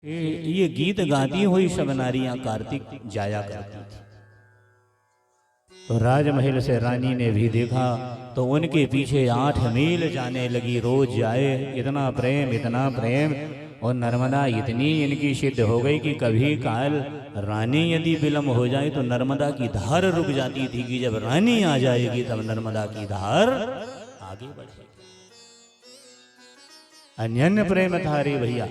ये गीत गाती हुई सब नारियां कार्तिक जाया करती थी। तो राजमहल से रानी ने भी देखा तो उनके पीछे 8 मील जाने लगी, रोज जाए। इतना प्रेम, इतना प्रेम। और नर्मदा इतनी इनकी सिद्ध हो गई कि कभी काल रानी यदि विलम्ब हो जाए तो नर्मदा की धार रुक जाती थी कि जब रानी आ जाएगी तब नर्मदा की धार आगे बढ़ेगी। अन्यन्य प्रेम था रे भैया।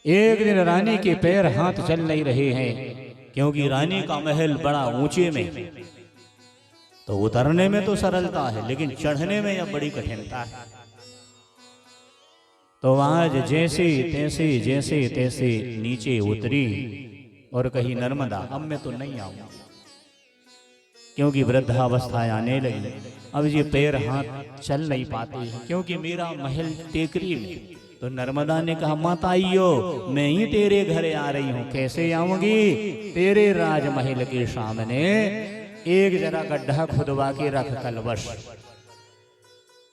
एक दिन रानी के पैर हाथ चल नहीं रहे हैं, क्योंकि रानी का महल बड़ा ऊंचे में, तो उतरने में तो सरलता है लेकिन चढ़ने में यह बड़ी कठिनता है। तो आज जैसे तैसे नीचे उतरी और कही नर्मदा अब मैं तो नहीं आऊंगा, क्योंकि वृद्धावस्था आने लगी। अब ये पैर हाथ चल नहीं पाते क्योंकि मेरा महल टेकरी में। तो नर्मदा ने कहा माताइयो मैं ही तेरे घरे आ रही हूं। कैसे आऊंगी? तेरे राजमहल के सामने एक जरा गड्ढा खुदवा के रख कलवश।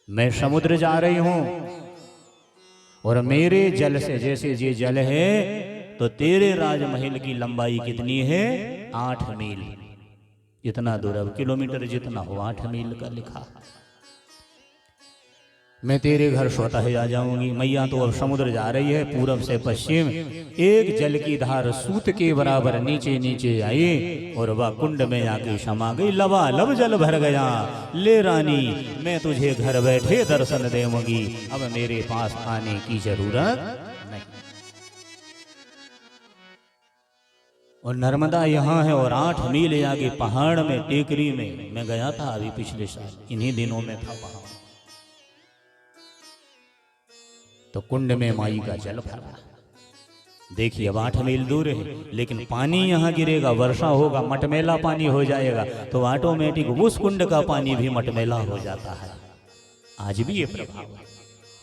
मैं समुद्र जा रही हूं और मेरे जल से जैसे ये जल है तो तेरे राजमहल की लंबाई कितनी है? 8 मील। इतना दूर, अब किलोमीटर जितना हो 8 मील का लिखा। मैं तेरे घर स्वतः आ जाऊंगी। मैया तो अब समुद्र जा रही है, पूरब से पश्चिम एक जल की धार सूत के बराबर नीचे नीचे आई और वह कुंड में आके समा गई। लबालब जल भर गया। ले रानी मैं तुझे घर बैठे दर्शन देऊंगी, अब मेरे पास आने की जरूरत नहीं। और नर्मदा यहाँ है और 8 मील आगे पहाड़ में टेकरी में मैं गया था अभी पिछले साल, इन्हीं दिनों में था पहाड़। तो कुंड में माई का जल भरा। देखिए अब 8 मील दूर है लेकिन पानी यहाँ गिरेगा, वर्षा होगा, मटमैला पानी हो जाएगा तो ऑटोमेटिक उस कुंड का पानी भी मटमैला हो जाता है। आज भी ये प्रभाव है।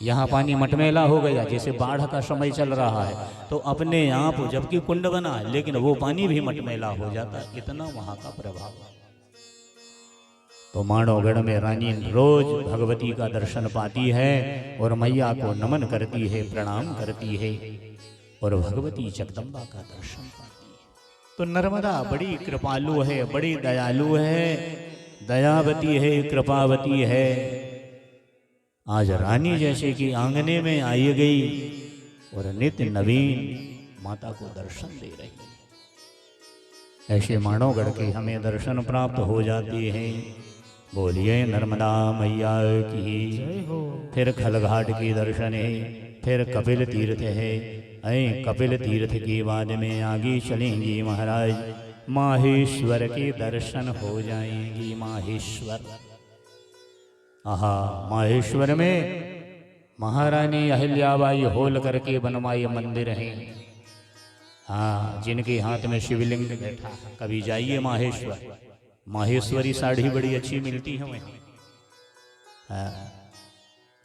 यहाँ पानी मटमैला हो गया, जैसे बाढ़ का समय चल रहा है तो अपने आप, जबकि कुंड बना है लेकिन वो पानी भी मटमैला हो जाता है। इतना वहाँ का प्रभाव है। तो मानवगढ़ में रानी रोज भगवती का दर्शन पाती है और मैया को नमन करती है, प्रणाम करती है और भगवती जगदम्बा का दर्शन पाती है। तो नर्मदा बड़ी कृपालु है, बड़ी दयालु है, दयावती है, कृपावती है। आज रानी जैसे कि आंगने में आई गई और नित्य नवीन माता को दर्शन दे रही है। ऐसे मानवगढ़ के हमें दर्शन प्राप्त हो जाते हैं। बोलिए नर्मदा मैया की। फिर खलघाट की दर्शन है, फिर कपिल तीर्थ है। कपिल तीर्थ के बाद में आगे चलेंगी महाराज, माहेश्वर के दर्शन हो जाएंगी। माहेश्वर, आहा, माहेश्वर में महारानी अहिल्याबाई होल करके बनवाए मंदिर हैं। हाँ, जिनके हाथ में शिवलिंग बैठा। कभी जाइए माहेश्वर, माहेश्वरी साड़ी बड़ी अच्छी मिलती है वहाँ।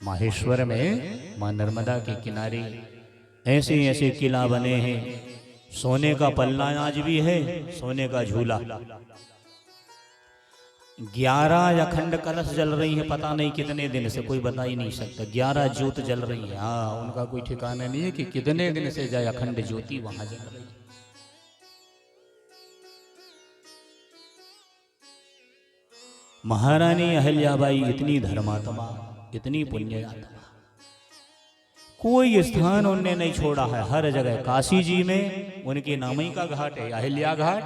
माहेश्वर में माँ नर्मदा के किनारे ऐसे ऐसे किला बने हैं। सोने का पल्ला आज भी है, सोने का झूला। 11 अखंड कलश जल रही है, पता नहीं कितने दिन से, कोई बता ही नहीं सकता। 11 ज्योत जल रही है। हाँ, उनका कोई ठिकाना नहीं है कि कितने दिन से जाए अखंड ज्योति वहां जल रही है। महारानी अहिल्याबाई इतनी धर्मात्मा, इतनी पुण्यात्मा, कोई स्थान उनने नहीं छोड़ा है। हर जगह, काशी जी में उनके नाम ही का घाट है, अहिल्या घाट।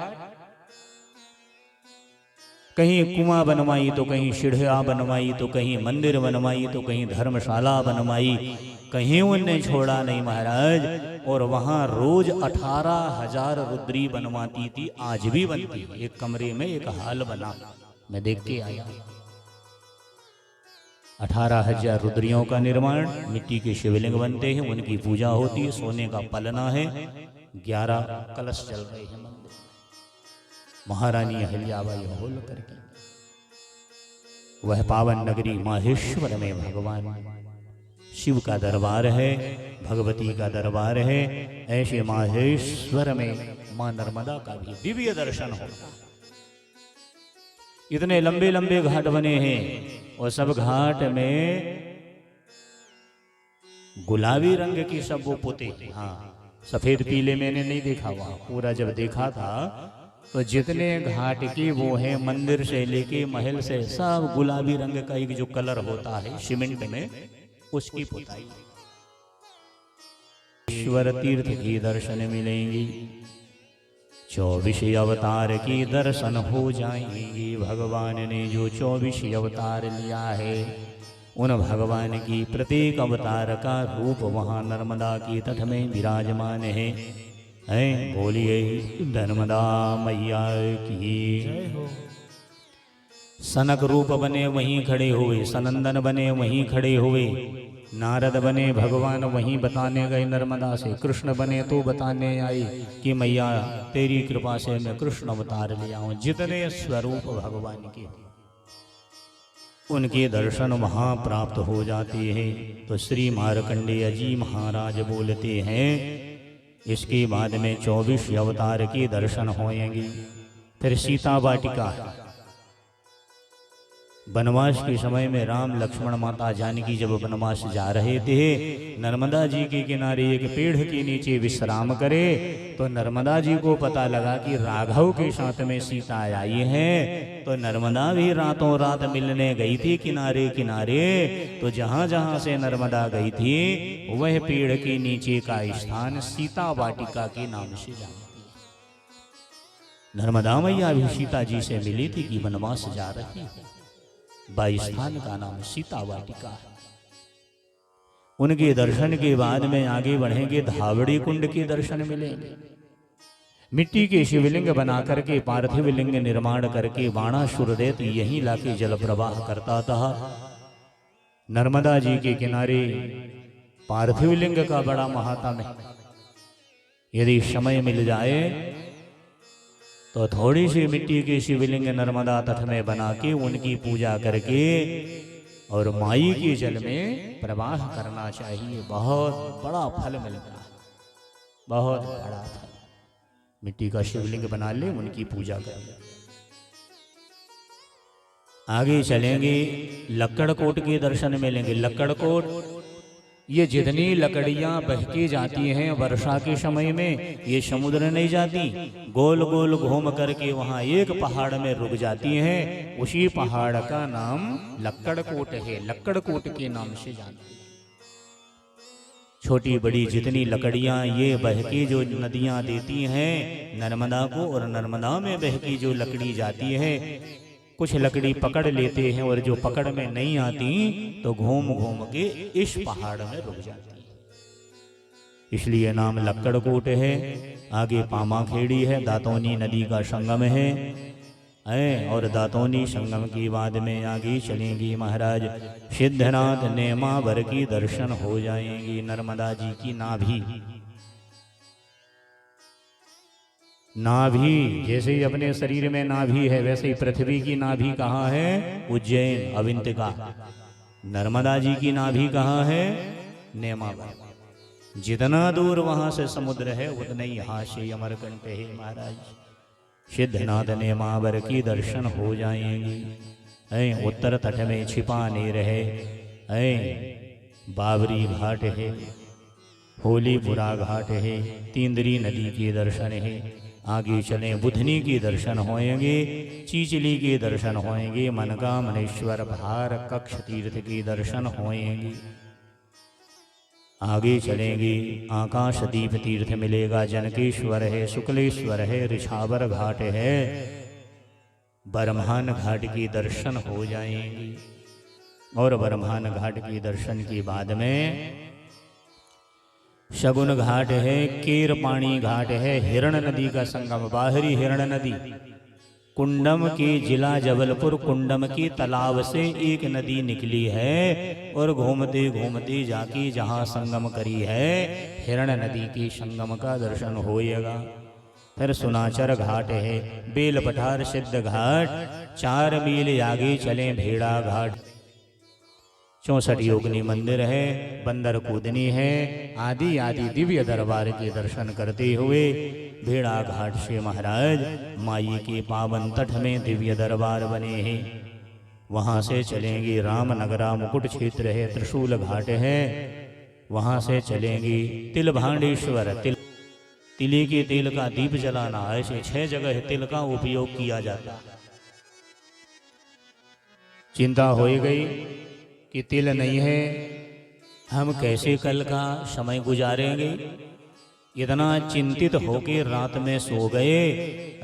कहीं कुआं बनवाई तो कहीं सीढ़ियां बनवाई तो कहीं मंदिर बनवाई तो कहीं धर्मशाला बनवाई, कहीं उनने छोड़ा नहीं महाराज। और वहां रोज 18,000 रुद्री बनवाती थी, आज भी बनती है। एक कमरे में एक हाल बना, मैं देख के आया। 18,000 रुद्रियों का निर्माण, मिट्टी के शिवलिंग बनते हैं, उनकी पूजा होती है, सोने का पलना है, 11 कलश चल रहे हैं मंदिर। महारानी अहिल्याबाई होल करके वह पावन नगरी माहेश्वर में भगवान शिव का दरबार है, भगवती का दरबार है। ऐसे माहेश्वर में मां नर्मदा का भी दिव्य दर्शन होगा। इतने लंबे लंबे घाट बने हैं और सब घाट में गुलाबी रंग की सब वो पोते हैं। हाँ, सफेद पीले मैंने नहीं देखा, वहाँ पूरा जब देखा था तो जितने घाट की वो है, मंदिर से लेके महल से, सब गुलाबी रंग का एक जो कलर होता है सीमेंट में, उसकी पुताई। ईश्वर तीर्थ की दर्शन मिलेंगी, 24 अवतार की दर्शन हो जाएंगे। भगवान ने जो 24 अवतार लिया है, उन भगवान की प्रत्येक अवतार का रूप वहाँ नर्मदा के तट में विराजमान है। बोलिए नर्मदा मैया की जय हो। सनक रूप बने वहीं खड़े हुए, सनंदन बने वहीं खड़े हुए, नारद बने भगवान वहीं बताने गए नर्मदा से, कृष्ण बने तो बताने आई कि मैया तेरी कृपा से मैं कृष्ण अवतार लिया हूँ। जितने स्वरूप भगवान के उनके दर्शन वहाँ प्राप्त हो जाते हैं। तो श्री मार्कंडेय जी महाराज बोलते हैं, इसके बाद में 24 अवतार के दर्शन होंगे। फिर सीता वाटिका, वनवास के समय में राम लक्ष्मण माता जानकी जब वनवास जा रहे थे, नर्मदा जी के किनारे एक पेड़ के नीचे विश्राम करे, तो नर्मदा जी को पता लगा कि राघव के साथ में सीता आई है। तो नर्मदा भी रातों रात मिलने गई थी किनारे किनारे। तो जहाँ जहाँ से नर्मदा गई थी, वह पेड़ के नीचे का स्थान सीता वाटिका के नाम से जानती है। नर्मदा मैया भी सीता जी से मिली थी कि वनवास जा रही है। स्थान का नाम सीता वाटिका है। उनके दर्शन के बाद में आगे बढ़ेंगे, धावड़ी कुंड के दर्शन मिलेंगे। मिट्टी के शिवलिंग बना करके पार्थिव लिंग निर्माण करके बाणासुर दैत यहीं लाके जल प्रवाह करता था। नर्मदा जी के किनारे पार्थिव लिंग का बड़ा महात्म्य है। यदि समय मिल जाए तो थोड़ी सी मिट्टी के शिवलिंग नर्मदा तट में बना के उनकी पूजा करके और माई के जल में प्रवाह करना चाहिए। बहुत बड़ा फल मिलता है, बहुत बड़ा फल। मिट्टी का शिवलिंग बना ले, उनकी पूजा कर ले। आगे चलेंगे, लक्कड़कोट के दर्शन मिलेंगे। लक्कड़कोट, ये जितनी लकड़ियां बहकी जाती हैं वर्षा के समय में, ये समुद्र नहीं जाती, गोल गोल घूम करके वहां एक पहाड़ में रुक जाती हैं। उसी पहाड़ का नाम लक्कड़कोट है, लक्कड़कोट के नाम से जानते हैं। छोटी बड़ी जितनी लकड़ियां ये बहकी जो नदियां देती हैं नर्मदा को, और नर्मदा में बहकी जो लकड़ी जाती है, कुछ लकड़ी पकड़ लेते हैं और जो पकड़ में नहीं आती तो घूम घूम के इस पहाड़ में रुक जाती है, इसलिए नाम लक्कड़कोट है। आगे पामाखेड़ी है, दातौनी नदी का संगम है। और दातौनी संगम के बाद में आगे चलेंगी महाराज, सिद्धनाथ नेमावर की दर्शन हो जाएंगी। नर्मदा जी की नाभि जैसे ही अपने शरीर में नाभि है, वैसे ही पृथ्वी की नाभि कहाँ है? उज्जैन अविंतिका। नर्मदा जी की नाभि कहाँ है? नेमावर। जितना दूर वहां से समुद्र है उतना ही यहाँ से अमरकंट है महाराज। सिद्धनाथ नेमावर की दर्शन हो जाएंगे। उत्तर तट में छिपानेर है, बाबरी घाट है, होलीपुरा घाट है, तींदरी नदी के दर्शन है। आगे चलें, बुधनी के दर्शन होंगे, चीचली के दर्शन होंगे, मनकामनेश्वर भार कक्ष तीर्थ के दर्शन होंगे। आगे चलेंगे, आकाशदीप तीर्थ मिलेगा, जनकेश्वर है, शुक्लेश्वर है, ऋषावर घाट है, बरमान घाट के दर्शन हो जाएंगे। और बरमान घाट के दर्शन के बाद में शगुन घाट है, केरपाणी घाट है, हिरण नदी का संगम, बाहरी हिरण नदी। कुंडम के जिला जबलपुर कुंडम के तालाब से एक नदी निकली है और घूमते घूमते जाके जहाँ संगम करी है, हिरण नदी के संगम का दर्शन होएगा। फिर सुनाचर घाट है, बेलपठार सिद्ध घाट, 4 मील आगे चलें भेड़ा घाट, 64 योगिनी मंदिर है, बंदर कूदनी है, आदि आदि दिव्य दरबार के दर्शन करते हुए भेड़ा घाट से महाराज माई के पावन तट में दिव्य दरबार बने हैं। वहाँ से चलेंगे, रामनगरा मुकुट क्षेत्र है, त्रिशूल घाट है, वहाँ से चलेंगी तिल भांडेश्वर। तिली के तेल का दीप जलाना, ऐसे 6 जगह तिल का उपयोग किया जाता है। चिंता हो गई कि तिल नहीं है, हम कैसे कल का समय गुजारेंगे। इतना चिंतित होकर रात में सो गए।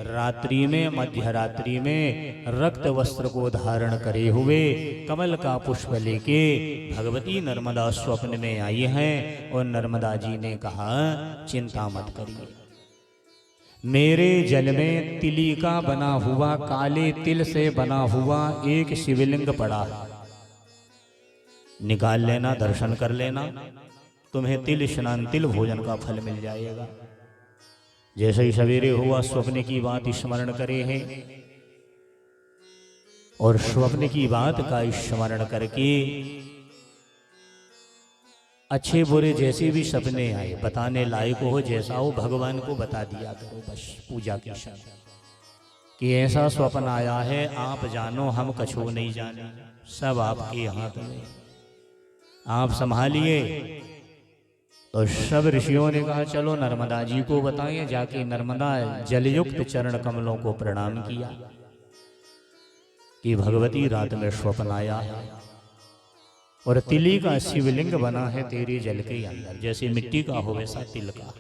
रात्रि में, मध्य रात्रि में रक्त वस्त्र को धारण करे हुए, कमल का पुष्प लेके भगवती नर्मदा स्वप्न में आई हैं और नर्मदा जी ने कहा, चिंता मत करिए, मेरे जल में तिली का बना हुआ, काले तिल से बना हुआ एक शिवलिंग पड़ा, निकाल लेना, दर्शन कर लेना, तुम्हें तिल स्नान, तिल भोजन का फल मिल जाएगा। जैसे ही सवेरे हुआ, स्वप्न की बात स्मरण करे हैं और स्वप्न की बात का स्मरण करके अच्छे बुरे जैसे भी सपने आए, बताने लायक हो जैसा हो, भगवान को बता दिया करो बस पूजा के समय कि ऐसा स्वप्न आया है, आप जानो, हम कछु नहीं जाने, सब आपके हाथ में, आप संभालिए। तो सब ऋषियों ने कहा, चलो नर्मदा जी को बताएं। जाके नर्मदा जलयुक्त चरण कमलों को प्रणाम किया कि भगवती रात में स्वप्न आया है और तिली का शिवलिंग बना है तेरे जल के अंदर, जैसे मिट्टी का हो वैसा तिल का,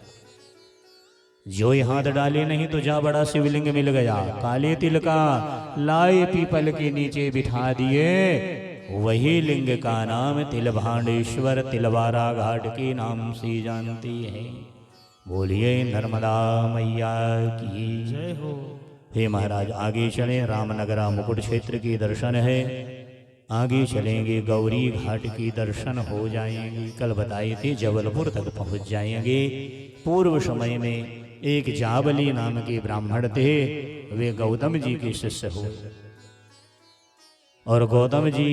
जो हाथ डाले नहीं तो जा बड़ा शिवलिंग मिल गया, काले तिल का, लाए पीपल के नीचे बिठा दिए, वही लिंग का नाम तिल भांडेश्वर, तिलवारा घाट के नाम से जानती है। बोलिए नर्मदा मैया की जय हो। हे महाराज आगे चले, रामनगरा मुकुट क्षेत्र की दर्शन है, आगे चलेंगे गौरी घाट की दर्शन हो जाएंगे। कल बताए थे जबलपुर तक पहुंच जाएंगे। पूर्व समय में एक जावली नाम के ब्राह्मण थे, वे गौतम जी के शिष्य हो और गौतम जी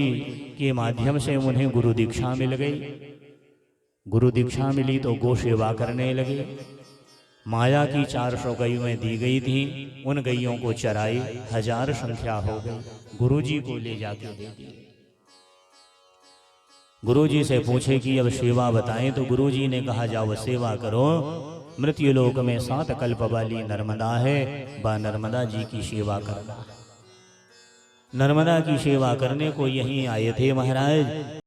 के माध्यम से उन्हें गुरु दीक्षा मिल गई। गुरु दीक्षा मिली तो गौ सेवा करने लगे। माया की 400 गायें दी गई थी, उन गायों को चराई, 1000 संख्या हो गई, गुरु जी को ले जाके दे दी। गुरु जी से पूछे कि अब सेवा बताएं, तो गुरु जी ने कहा, जाओ सेवा करो, मृत्युलोक में 7 कल्प वाली नर्मदा है, बा नर्मदा जी की सेवा करना। नर्मदा की सेवा करने को यहीं आए थे महाराज।